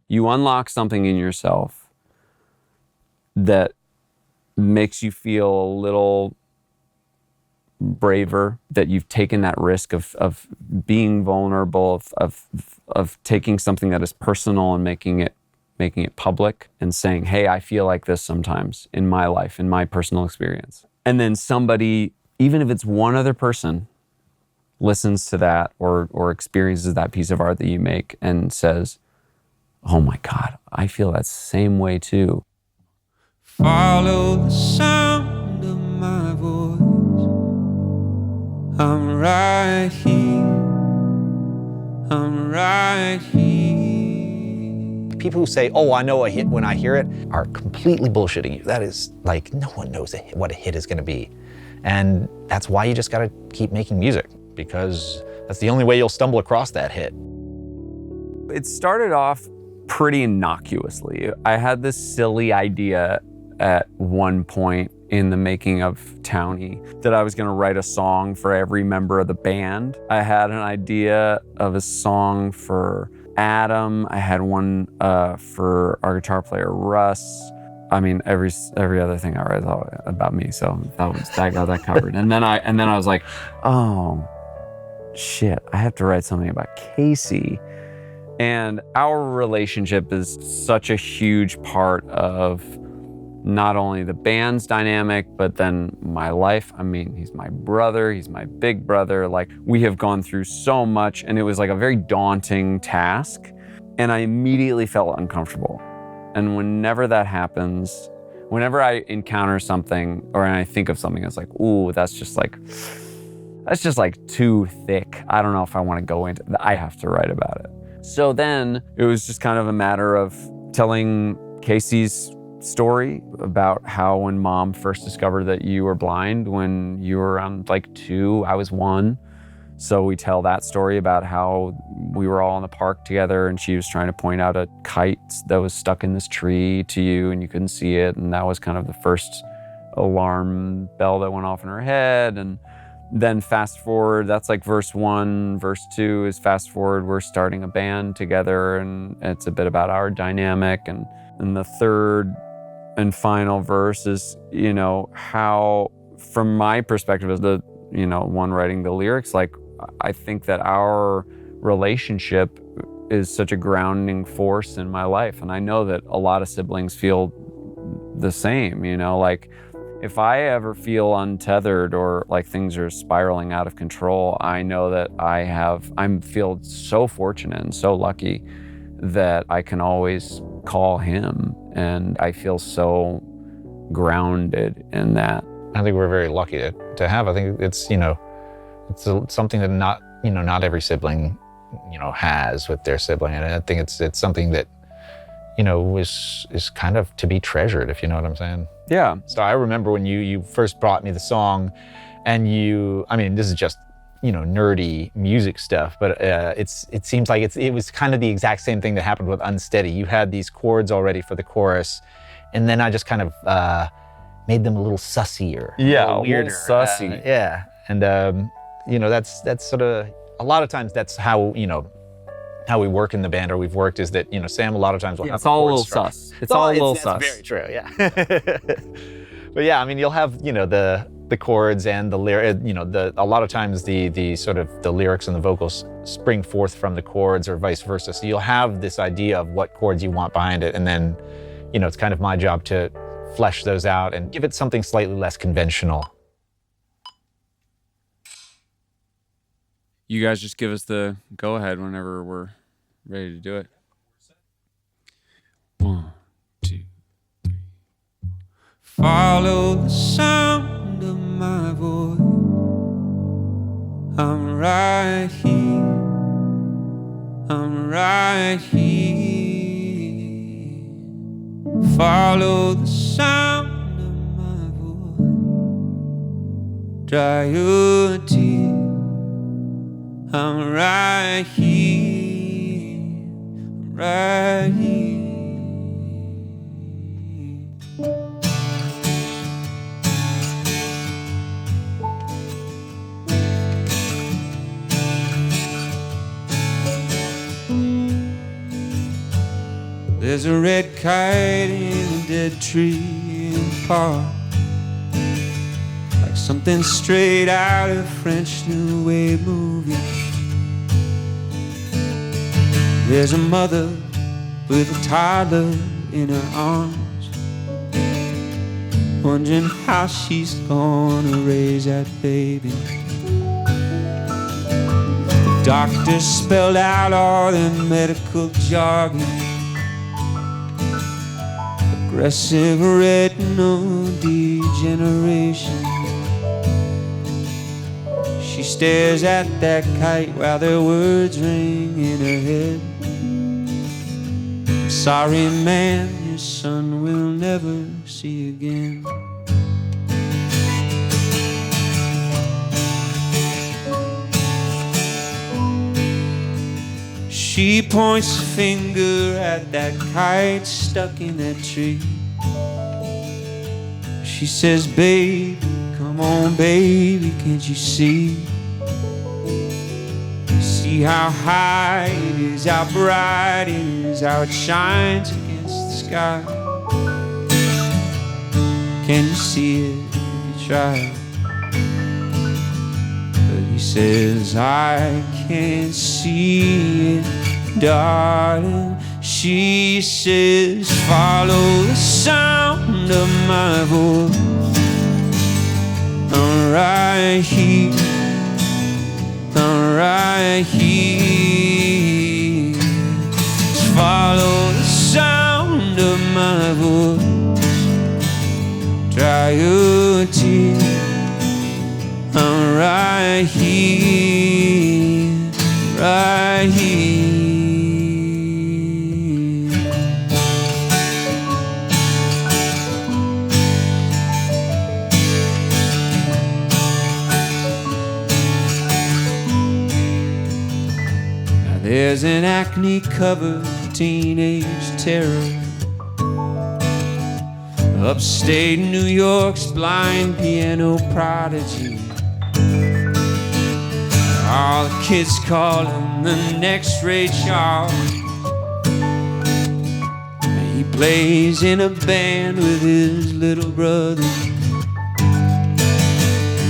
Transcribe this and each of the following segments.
You unlock something in yourself that makes you feel a little braver, that you've taken that risk of being vulnerable, of taking something that is personal and making it public and saying, hey, I feel like this sometimes in my life, in my personal experience. And then somebody, even if it's one other person, listens to that or experiences that piece of art that you make and says, oh my God, I feel that same way too. Follow the sound of my voice. I'm right here. I'm right here. People who say, oh, I know a hit when I hear it, are completely bullshitting you. That is like, no one knows what a hit is gonna be. And that's why you just gotta keep making music, because that's the only way you'll stumble across that hit. It started off pretty innocuously. I had this silly idea at one point in the making of Townie that I was gonna write a song for every member of the band. I had an idea of a song for Adam. I had one for our guitar player, Russ. I mean, every other thing I write is all about me, so that got that covered. And then I was like, oh, shit, I have to write something about Casey. And our relationship is such a huge part of not only the band's dynamic, but then my life. I mean, he's my brother, he's my big brother. Like, we have gone through so much, and it was like a very daunting task. And I immediately felt uncomfortable. And whenever that happens, whenever I encounter something or I think of something that's like, ooh, that's just like too thick. I don't know if I want to go into that. I have to write about it. So then it was just kind of a matter of telling Casey's story about how when Mom first discovered that you were blind when you were around like 2, I was 1. So we tell that story about how we were all in the park together and she was trying to point out a kite that was stuck in this tree to you and you couldn't see it. And that was kind of the first alarm bell that went off in her head. And then fast forward, that's like verse 1. Verse 2 is fast forward, we're starting a band together and it's a bit about our dynamic. And the third and final verse is, you know, how, from my perspective as the, you know, one writing the lyrics, like, I think that our relationship is such a grounding force in my life. And I know that a lot of siblings feel the same, you know, like if I ever feel untethered or like things are spiraling out of control, I know that I feel so fortunate and so lucky that I can always call him. And I feel so grounded in that. I think we're very lucky to have. I think it's, you know, it's something that not every sibling, you know, has with their sibling. And I think it's something that, you know, is kind of to be treasured, if you know what I'm saying. Yeah. So I remember when you first brought me the song and I mean, this is just, you know, nerdy music stuff, but it seems like it was kind of the exact same thing that happened with Unsteady. You had these chords already for the chorus, and then I just kind of made them a little sussier. Yeah, a weirder. Sussy. Yeah, and you know, that's sort of, a lot of times that's how, you know, how we work in the band, or we've worked, is that, you know, Sam a lot of times will have it's all a little structure. sus. It's all a little sus. That's very true, yeah. But yeah, I mean, you'll have, you know, the chords and the lyric, you know, a lot of times the sort of the lyrics and the vocals spring forth from the chords or vice versa. So you'll have this idea of what chords you want behind it. And then, you know, it's kind of my job to flesh those out and give it something slightly less conventional. You guys just give us the go-ahead whenever we're ready to do it. 1, 2, 3. Follow the sound of my voice. I'm right here. I'm right here. Follow the sound of my voice. Dry your tears. I'm right here, I'm right here. There's a red kite in a dead tree in the park, like something straight out of a French New Wave movie. There's a mother with a toddler in her arms, wondering how she's gonna raise that baby. The doctor spelled out all the medical jargon, aggressive retinal degeneration. She stares at that kite while their words ring in her head. I'm sorry, man, your son will never see again. She points a finger at that kite stuck in that tree. She says, baby, come on, baby, can't you see? See how high it is, how bright it is, how it shines against the sky. Can you see it if you try? But he says, I can't see it, darling. She says, follow the sound of my voice. I'm right here, I'm right here. Just follow the sound of my voice. Dry your tears. I'm right here, right here. Now there's an acne-covered teenage terror, upstate New York's blind piano prodigy. All the kids call him the next Ray Charles. He plays in a band with his little brother.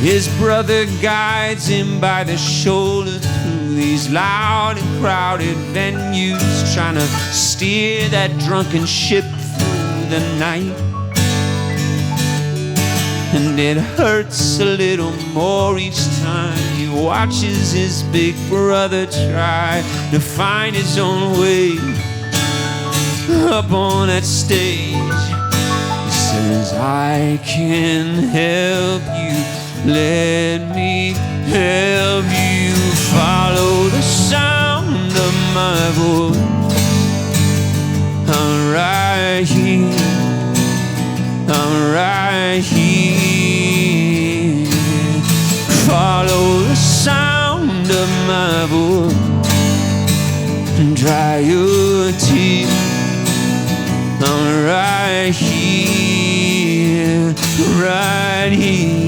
His brother guides him by the shoulder through these loud and crowded venues, trying to steer that drunken ship through the night. And it hurts a little more each time he watches his big brother try to find his own way up on that stage. He says, I can help you, let me help you. Follow the sound of my voice. I'm right here, I'm right here. Follow the sound of my voice and dry your tears. I'm right here, right here.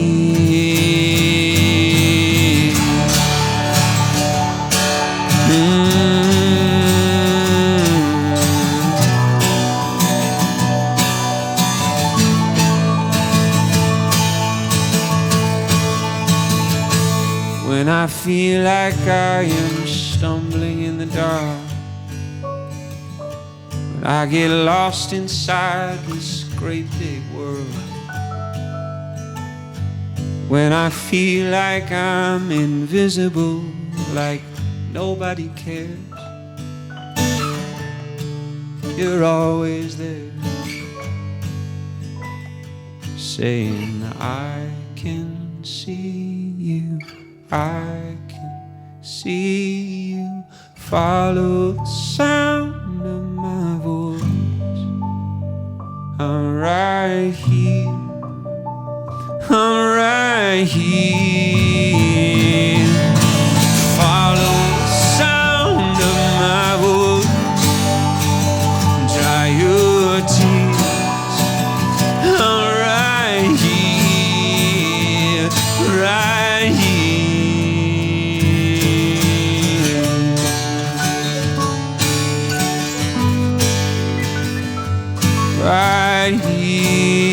When I feel like I am stumbling in the dark, when I get lost inside this great big world, when I feel like I'm invisible, like nobody cares, you're always there, saying I can see you, I can see you. Follow the sound of my voice. I'm right here, I'm right here. Follow the sound of my voice. Dry your tears. I'm right here, right here. right here.